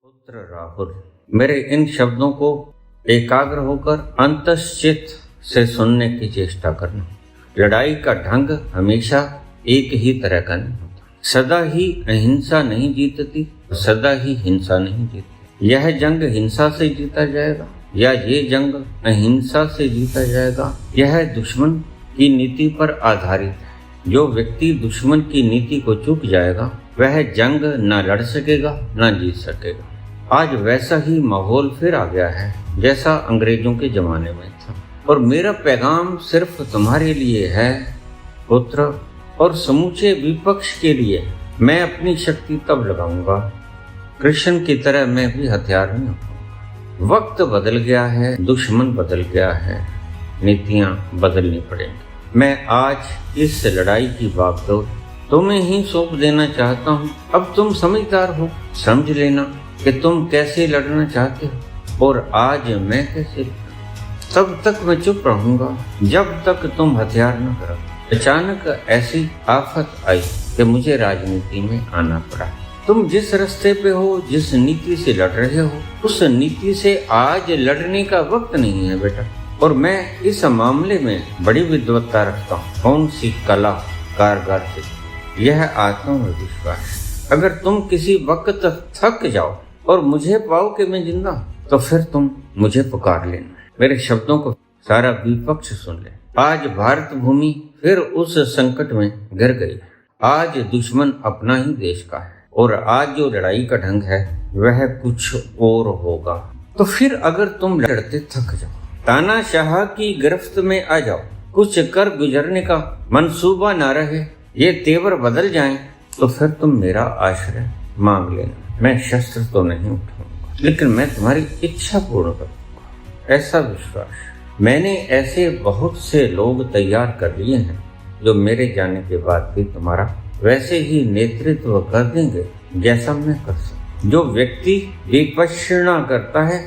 पुत्र राहुल, मेरे इन शब्दों को एकाग्र होकर अंतश्चित से सुनने की चेष्टा करना। लड़ाई का ढंग हमेशा एक ही तरह का नहीं होता। सदा ही अहिंसा नहीं जीतती, सदा ही हिंसा नहीं जीतती। यह जंग हिंसा से जीता जाएगा या ये जंग अहिंसा से जीता जाएगा, यह दुश्मन की नीति पर आधारित है। जो व्यक्ति दुश्मन की नीति को चूक जाएगा वह जंग न लड़ सकेगा न जीत सकेगा। आज वैसा ही माहौल फिर आ गया है जैसा अंग्रेजों के जमाने में था, और मेरा पैगाम सिर्फ तुम्हारे लिए है पुत्र, और समूचे विपक्ष के लिए मैं अपनी शक्ति तब लगाऊंगा कृष्ण की तरह मैं भी हथियार नहीं उठाऊंगा। वक्त बदल गया है, दुश्मन बदल गया है, नीतियां बदलनी पड़ेंगी। मैं आज इस लड़ाई की बागडोर तुम्हें ही सौंप देना चाहता हूँ। अब तुम समझदार हो, समझ लेना कि तुम कैसे लड़ना चाहते हो और आज मैं कैसे। तब तक मैं चुप रहूंगा जब तक तुम हथियार न करो। अचानक ऐसी आफत आई कि मुझे राजनीति में आना पड़ा। तुम जिस रास्ते पे हो, जिस नीति से लड़ रहे हो, उस नीति से आज लड़ने का वक्त नहीं है बेटा। और मैं इस मामले में बड़ी विद्वत्ता रखता हूँ। कौन सी कला कारगर थी, यह आत्मविश्वास। अगर तुम किसी वक्त थक जाओ और मुझे पाओ कि मैं जिंदा, तो फिर तुम मुझे पुकार लेना। मेरे शब्दों को सारा विपक्ष सुन ले। आज भारत भूमि फिर उस संकट में गिर गई। आज दुश्मन अपना ही देश का है और आज जो लड़ाई का ढंग है वह कुछ और होगा। तो फिर अगर तुम लड़ते थक जाओ, तानाशाह की गिरफ्त में आ जाओ, कुछ कर गुजरने का मंसूबा ना रहे, ये तेवर बदल जाएं, तो फिर तुम मेरा आश्रय मांग लेना। मैं शस्त्र तो नहीं उठाऊंगा, लेकिन मैं तुम्हारी इच्छा पूर्ण करूंगा, ऐसा विश्वास। मैंने ऐसे बहुत से लोग तैयार कर लिए हैं जो मेरे जाने के बाद भी तुम्हारा वैसे ही नेतृत्व कर देंगे जैसा मैं कर सकता। जो व्यक्ति विपश्यना करता है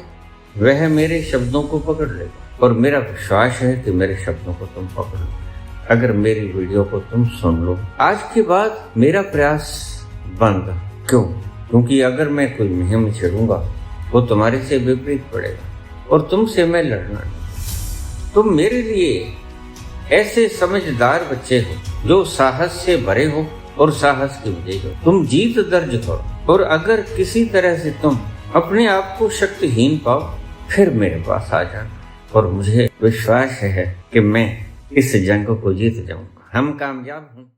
वह मेरे शब्दों को पकड़ लेगा, और मेरा विश्वास है कि मेरे शब्दों को तुम पकड़ लो। अगर मेरी वीडियो को तुम सुन लो, आज के बाद मेरा प्रयास बंद। क्यों? क्योंकि अगर मैं कोई मुहिम छेड़ूंगा वो तुम्हारे से विपरीत पड़ेगा और तुमसे मैं लड़ना नहीं। तुम मेरे लिए ऐसे समझदार बच्चे हो जो साहस से भरे हो और साहस की वजह हो तुम जीत दर्ज करो। और अगर किसी तरह से तुम अपने आप को शक्तिहीन पाओ, फिर मेरे पास आ जाना, और मुझे विश्वास है कि मैं इस जंग को जीत जाऊंगा। हम कामयाब हूँ।